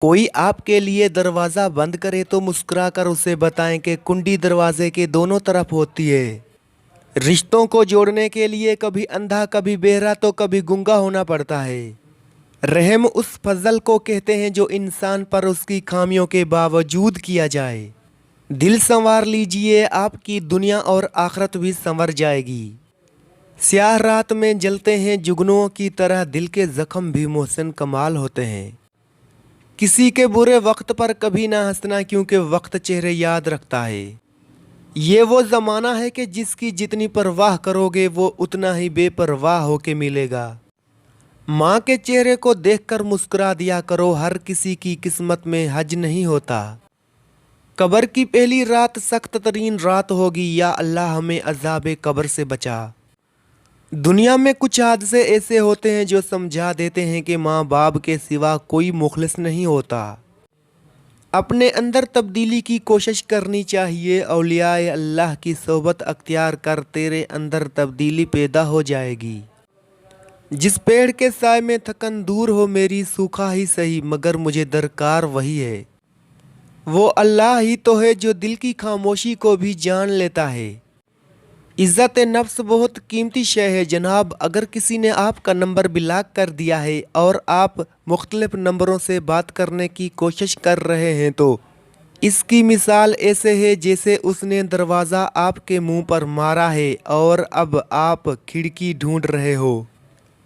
कोई आपके लिए दरवाज़ा बंद करे तो मुस्कुरा कर उसे बताएं कि कुंडी दरवाजे के दोनों तरफ होती है। रिश्तों को जोड़ने के लिए कभी अंधा कभी बहरा तो कभी गूंगा होना पड़ता है। रहम उस फजल को कहते हैं जो इंसान पर उसकी खामियों के बावजूद किया जाए। दिल संवार लीजिए, आपकी दुनिया और आखरत भी संवर जाएगी। स्याह रात में जलते हैं जुगनुओं की तरह, दिल के जख्म भी मोहसिन कमाल होते हैं। किसी के बुरे वक्त पर कभी ना हंसना, क्योंकि वक्त चेहरे याद रखता है। ये वो ज़माना है कि जिसकी जितनी परवाह करोगे वो उतना ही बेपरवाह होके मिलेगा। माँ के चेहरे को देखकर मुस्कुरा दिया करो, हर किसी की किस्मत में हज नहीं होता। कब्र की पहली रात सख्त तरीन रात होगी, या अल्लाह हमें अज़ाब कब्र से बचा। दुनिया में कुछ हादसे ऐसे होते हैं जो समझा देते हैं कि माँ बाप के सिवा कोई मुखलिस नहीं होता। अपने अंदर तब्दीली की कोशिश करनी चाहिए। औलियाए अल्लाह की सोबत अख्तियार कर, तेरे अंदर तब्दीली पैदा हो जाएगी। जिस पेड़ के साए में थकन दूर हो मेरी, सूखा ही सही मगर मुझे दरकार वही है। वो अल्लाह ही तो है जो दिल की खामोशी को भी जान लेता है। इज़्ज़त नफ्स बहुत कीमती शय है जनाब। अगर किसी ने आपका नंबर ब्लॉक कर दिया है और आप मुख्तलिफ नंबरों से बात करने की कोशिश कर रहे हैं तो इसकी मिसाल ऐसे है जैसे उसने दरवाज़ा आपके मुंह पर मारा है और अब आप खिड़की ढूंढ रहे हो।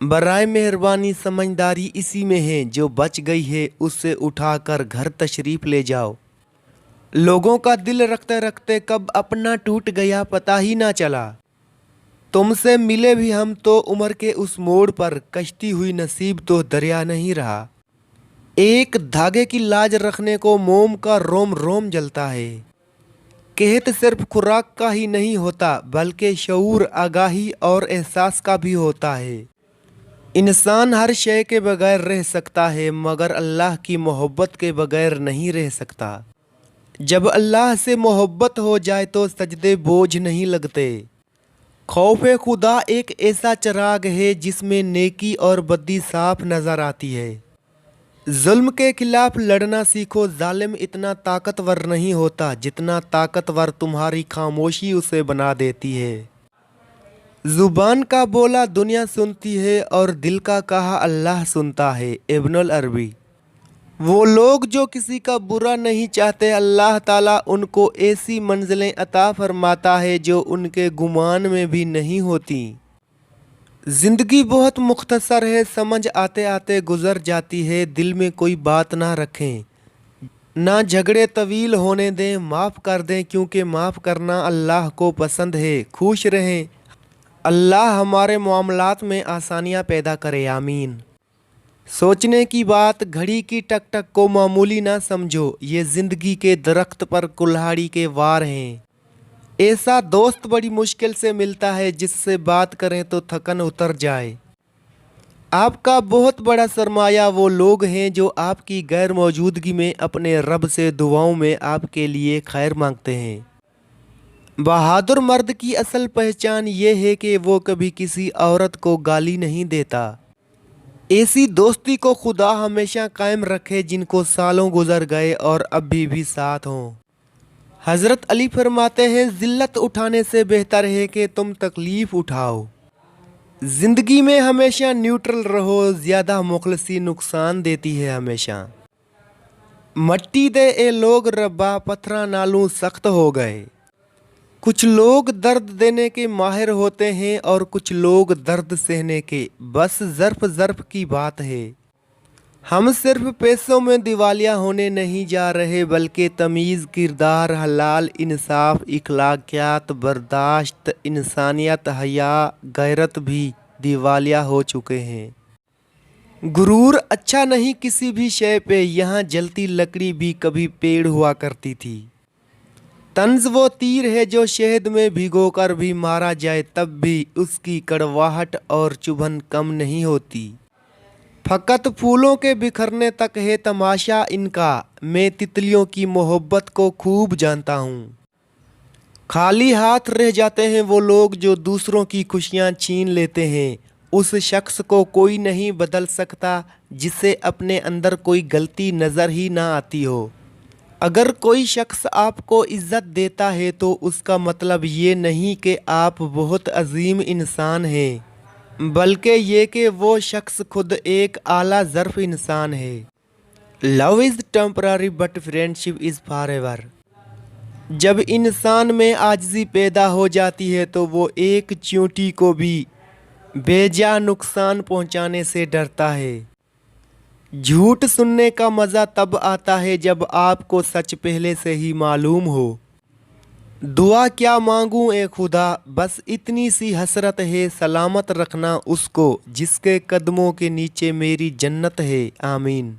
बराए मेहरबानी समझदारी इसी में है, जो बच गई है उससे उठाकर घर तशरीफ़ ले जाओ। लोगों का दिल रखते रखते कब अपना टूट गया पता ही ना चला। तुमसे मिले भी हम तो उम्र के उस मोड़ पर, कश्ती हुई नसीब तो दरिया नहीं रहा। एक धागे की लाज रखने को मोम का रोम रोम जलता है। कहत सिर्फ खुराक का ही नहीं होता बल्कि शऊर, आगाही और एहसास का भी होता है। इंसान हर शय के बगैर रह सकता है मगर अल्लाह की मोहब्बत के बगैर नहीं रह सकता। जब अल्लाह से मोहब्बत हो जाए तो सजदे बोझ नहीं लगते। खौफे खुदा एक ऐसा चिराग है जिसमें नेकी और बद्दी साफ नज़र आती है। जुल्म के खिलाफ लड़ना सीखो, जालिम इतना ताकतवर नहीं होता जितना ताकतवर तुम्हारी खामोशी उसे बना देती है। ज़ुबान का बोला दुनिया सुनती है और दिल का कहा अल्लाह सुनता है। इब्नुल अरबी। वो लोग जो किसी का बुरा नहीं चाहते, अल्लाह ताला उनको ऐसी मंजिलें अता फरमाता है जो उनके गुमान में भी नहीं होती। ज़िंदगी बहुत मुख्तसर है, समझ आते आते गुज़र जाती है। दिल में कोई बात ना रखें, ना झगड़े तवील होने दें, माफ़ कर दें क्योंकि माफ़ करना अल्लाह को पसंद है। खुश रहें, अल्लाह हमारे मामलात में आसानियाँ पैदा करे, आमीन। सोचने की बात, घड़ी की टक टक को मामूली ना समझो, ये ज़िंदगी के दरख्त पर कुल्हाड़ी के वार हैं। ऐसा दोस्त बड़ी मुश्किल से मिलता है जिससे बात करें तो थकन उतर जाए। आपका बहुत बड़ा सरमाया वो लोग हैं जो आपकी गैर मौजूदगी में अपने रब से दुआओं में आपके लिए खैर मांगते हैं। बहादुर मर्द की असल पहचान ये है कि वो कभी किसी औरत को गाली नहीं देता। ऐसी दोस्ती को खुदा हमेशा कायम रखे जिनको सालों गुजर गए और अभी भी साथ हों। हज़रत अली फरमाते हैं, ज़िल्लत उठाने से बेहतर है कि तुम तकलीफ़ उठाओ। ज़िंदगी में हमेशा न्यूट्रल रहो, ज़्यादा मुखलसी नुकसान देती है हमेशा। मट्टी दे ए लोग रब्बा, पत्थरा नालू सख्त हो गए। कुछ लोग दर्द देने के माहिर होते हैं और कुछ लोग दर्द सहने के, बस ज़र्फ़ ज़र्फ़ की बात है। हम सिर्फ पैसों में दिवालिया होने नहीं जा रहे बल्कि तमीज़, किरदार, हलाल, इंसाफ, इखलाकियात, बर्दाश्त, इंसानियत, हया, गैरत भी दिवालिया हो चुके हैं। गुरूर अच्छा नहीं किसी भी शय पे, यहाँ जलती लकड़ी भी कभी पेड़ हुआ करती थी। तंज वो तीर है जो शहद में भिगोकर भी मारा जाए तब भी उसकी कड़वाहट और चुभन कम नहीं होती। फ़कत फूलों के बिखरने तक है तमाशा इनका, मैं तितलियों की मोहब्बत को खूब जानता हूँ। खाली हाथ रह जाते हैं वो लोग जो दूसरों की खुशियाँ छीन लेते हैं। उस शख्स को कोई नहीं बदल सकता जिसे अपने अंदर कोई गलती नज़र ही ना आती हो। अगर कोई शख्स आपको इज़्ज़त देता है तो उसका मतलब ये नहीं कि आप बहुत अजीम इंसान हैं, बल्कि ये कि वो शख्स खुद एक आला ज़र्फ़ इंसान है। Love is temporary but friendship is forever. जब इंसान में आजिज़ी पैदा हो जाती है तो वो एक चींटी को भी बेजा नुकसान पहुंचाने से डरता है। झूठ सुनने का मज़ा तब आता है जब आपको सच पहले से ही मालूम हो। दुआ क्या मांगूं ए खुदा, बस इतनी सी हसरत है, सलामत रखना उसको जिसके कदमों के नीचे मेरी जन्नत है, आमीन।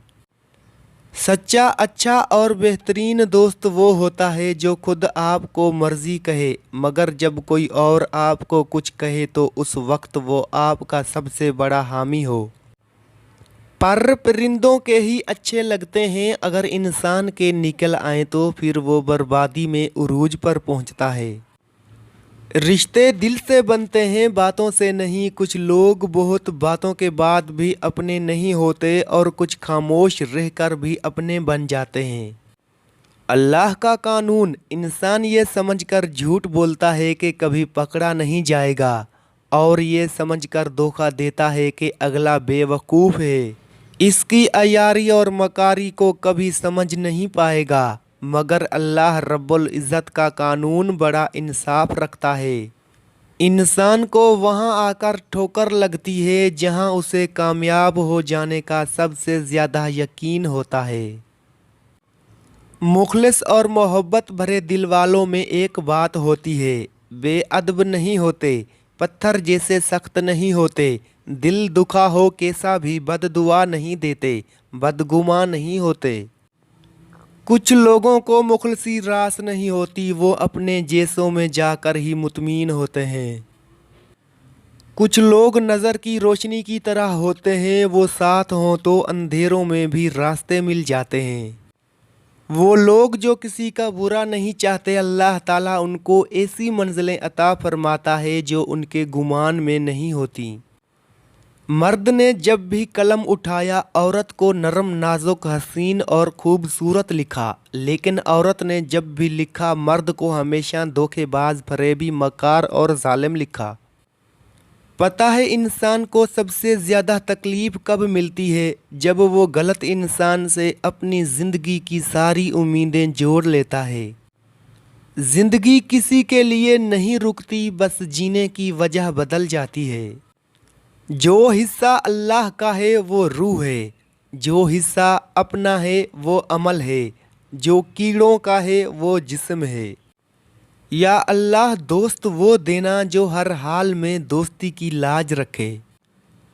सच्चा, अच्छा और बेहतरीन दोस्त वो होता है जो खुद आपको मर्जी कहे, मगर जब कोई और आपको कुछ कहे तो उस वक्त वो आपका सबसे बड़ा हामी हो। पर परिंदों के ही अच्छे लगते हैं, अगर इंसान के निकल आए तो फिर वो बर्बादी में उरूज पर पहुंचता है। रिश्ते दिल से बनते हैं, बातों से नहीं। कुछ लोग बहुत बातों के बाद भी अपने नहीं होते और कुछ खामोश रहकर भी अपने बन जाते हैं। अल्लाह का कानून, इंसान ये समझकर झूठ बोलता है कि कभी पकड़ा नहीं जाएगा और ये समझकर धोखा देता है कि अगला बेवकूफ़ है, इसकी अयारी और मकारी को कभी समझ नहीं पाएगा। मगर अल्लाह रब्बुल इज़्ज़त का कानून बड़ा इंसाफ रखता है। इंसान को वहाँ आकर ठोकर लगती है जहाँ उसे कामयाब हो जाने का सबसे ज़्यादा यकीन होता है। मुखलिस और मोहब्बत भरे दिल वालों में एक बात होती है, बेअदब नहीं होते, पत्थर जैसे सख्त नहीं होते, दिल दुखा हो कैसा भी बददुआ नहीं देते, बदगुमा नहीं होते। कुछ लोगों को मुखलसी रास नहीं होती, वो अपने जैसों में जाकर ही मुतमीन होते हैं। कुछ लोग नज़र की रोशनी की तरह होते हैं, वो साथ हों तो अंधेरों में भी रास्ते मिल जाते हैं। वो लोग जो किसी का बुरा नहीं चाहते, अल्लाह ताला उनको ऐसी मंजिलें अता फरमाता है जो उनके गुमान में नहीं होती। मर्द ने जब भी कलम उठाया औरत को नरम, नाजुक, हसीन और खूबसूरत लिखा, लेकिन औरत ने जब भी लिखा मर्द को हमेशा धोखेबाज, फरेबी, मकार और जालिम लिखा। पता है इंसान को सबसे ज़्यादा तकलीफ़ कब मिलती है? जब वो गलत इंसान से अपनी ज़िंदगी की सारी उम्मीदें जोड़ लेता है। ज़िंदगी किसी के लिए नहीं रुकती, बस जीने की वजह बदल जाती है। जो हिस्सा अल्लाह का है वो रूह है, जो हिस्सा अपना है वो अमल है, जो कीड़ों का है वो जिस्म है। या अल्लाह दोस्त वो देना जो हर हाल में दोस्ती की लाज रखे।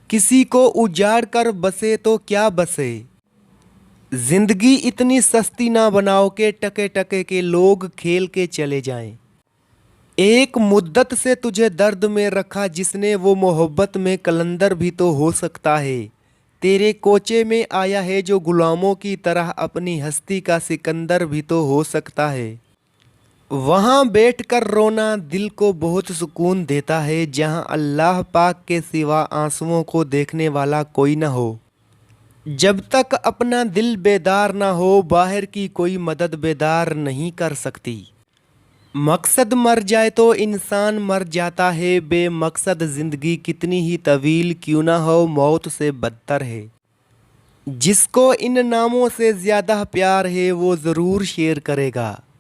किसी को उजाड़ कर बसे तो क्या बसे। जिंदगी इतनी सस्ती ना बनाओ कि टके टके के लोग खेल के चले जाएं। एक मुद्दत से तुझे दर्द में रखा जिसने, वो मोहब्बत में कलंदर भी तो हो सकता है। तेरे कोचे में आया है जो गुलामों की तरह अपनी हस्ती का सिकंदर भी तो हो सकता है। वहाँ बैठकर रोना दिल को बहुत सुकून देता है, जहाँ अल्लाह पाक के सिवा आंसुओं को देखने वाला कोई न हो। जब तक अपना दिल बेदार ना हो, बाहर की कोई मदद बेदार नहीं कर सकती। मकसद मर जाए तो इंसान मर जाता है, बेमकसद ज़िंदगी कितनी ही तवील क्यों ना हो, मौत से बदतर है। जिसको इन नामों से ज़्यादा प्यार है वो ज़रूर शेयर करेगा।